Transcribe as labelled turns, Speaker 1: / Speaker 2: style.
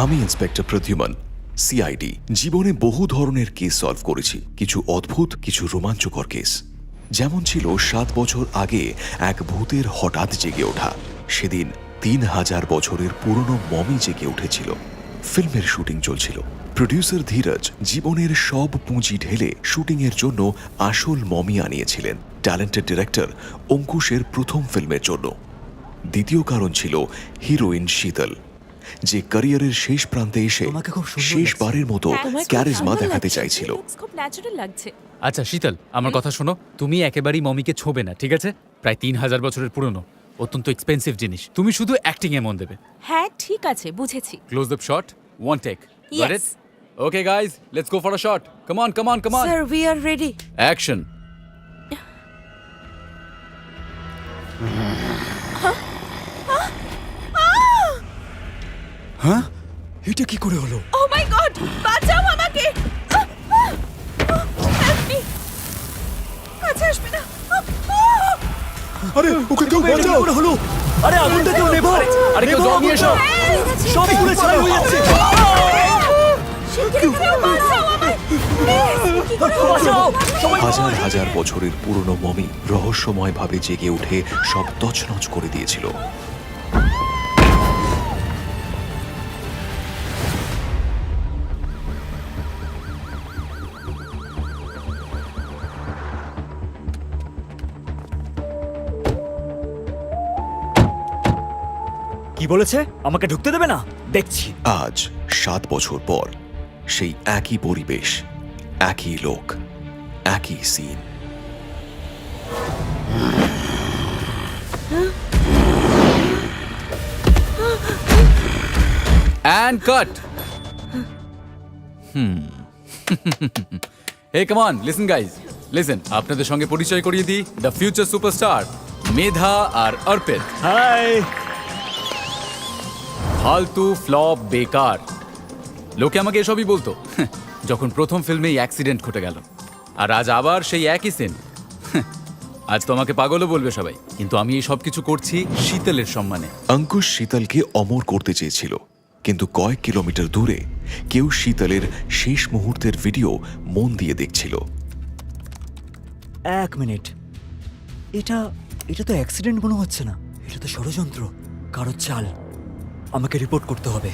Speaker 1: আমি inspector Pradyuman, CID. জীবনে বহু ধরনের কেস সলভ করেছি, কিছু অদ্ভুত, কিছু রোমাঞ্চকর কেস। যেমন ছিল 7 বছর আগে এক ভূতের হঠাৎ জেগে ওঠা। সেদিন 3000 বছরের পুরনো মমি জেগে উঠেছিল। ফিল্মের শুটিং চলছিল। প্রডিউসার ধীরজ জীবনের সব পুঁজি ঢেলে শুটিংয়ের জন্য আসল মমি আনিয়েছিলেন ট্যালেন্টেড ডিরেক্টর অঙ্কুশের প্রথম ফিল্মের জন্য। দ্বিতীয় কারণ ছিল হিরোইন শীতল, যে ক্যারিয়ারের শেষ প্রান্তে এসে শেষবারের মতো ক্যারিজমা দেখাতে চাইছিল।
Speaker 2: খুব ন্যাচারাল লাগছে।
Speaker 3: আচ্ছা শীতল, আমার কথা শোনো। তুমি একেবারেই মমিকে ছোবে না, ঠিক আছে? প্রায় 3000 বছরের পুরনো, অত্যন্ত এক্সপেন্সিভ জিনিস। তুমি শুধু অ্যাক্টিং এ মন দেবে।
Speaker 2: হ্যাঁ ঠিক আছে, বুঝেছি।
Speaker 3: Close up shot, one take. Got
Speaker 2: Yes.
Speaker 3: It? Okay guys, let's go for a shot. Come on, come on, come on.
Speaker 2: Sir we are ready.
Speaker 3: Action.
Speaker 4: হ্যাঁ, এটা কি করে হলো?
Speaker 2: ও মাই গড, বাঁচাও আমাকে। Help me. কাছে আসবে না।
Speaker 4: আরে ওকে কেউ বাঁচাও! কি করে হলো? আরে আগুনটা কেউ নেভো!
Speaker 3: আরে কেউ জল নিয়ে এসো।
Speaker 4: সব পুড়ে ছাই হয়ে যাচ্ছে!
Speaker 2: শিগগিরই কেউ বাঁচাও আমায়। Please, কি করে বাঁচাও?
Speaker 1: হাজার হাজার বছরের পুরনো মমি রহস্যময়ভাবে জেগে উঠে সব তছনছ করে দিয়েছিল।
Speaker 4: কি বলেছে? আমাকে ঢুকতে দেবে না? দেখছি।
Speaker 1: আজ 7 বছর পর সেই একই পরিবেশ, একই লোক, একই scene.
Speaker 3: And cut. Hey, come on, listen guys. Listen, আপনাদের সঙ্গে পরিচয় করিয়ে দিই, দ্য ফিউচার সুপারস্টার মেধা আর অর্পিত।
Speaker 4: হাই!
Speaker 3: ফালতু, ফ্লপ, বেকার। লোকে আমাকে এসবই বলতো যখন প্রথম ফিল্মেই অ্যাক্সিডেন্ট ঘটে গেল। আর আজ আবার সেই একই সিন। আজ তো আমাকে পাগলও বলবে সবাই, কিন্তু আমি এই সব কিছু করছি শীতলের সম্মানে।
Speaker 1: অঙ্কুশ শীতলকে অমর করতে চেয়েছিল, কিন্তু কয়েক কিলোমিটার দূরে কেউ শীতলের শেষ মুহূর্তের ভিডিও মন দিয়ে দেখছিল।
Speaker 4: 1 মিনিট। এটা এটা তো অ্যাক্সিডেন্ট মনে হচ্ছে না। এটা তো ষড়যন্ত্র, কারো চাল। আমাকে রিপোর্ট করতে হবে।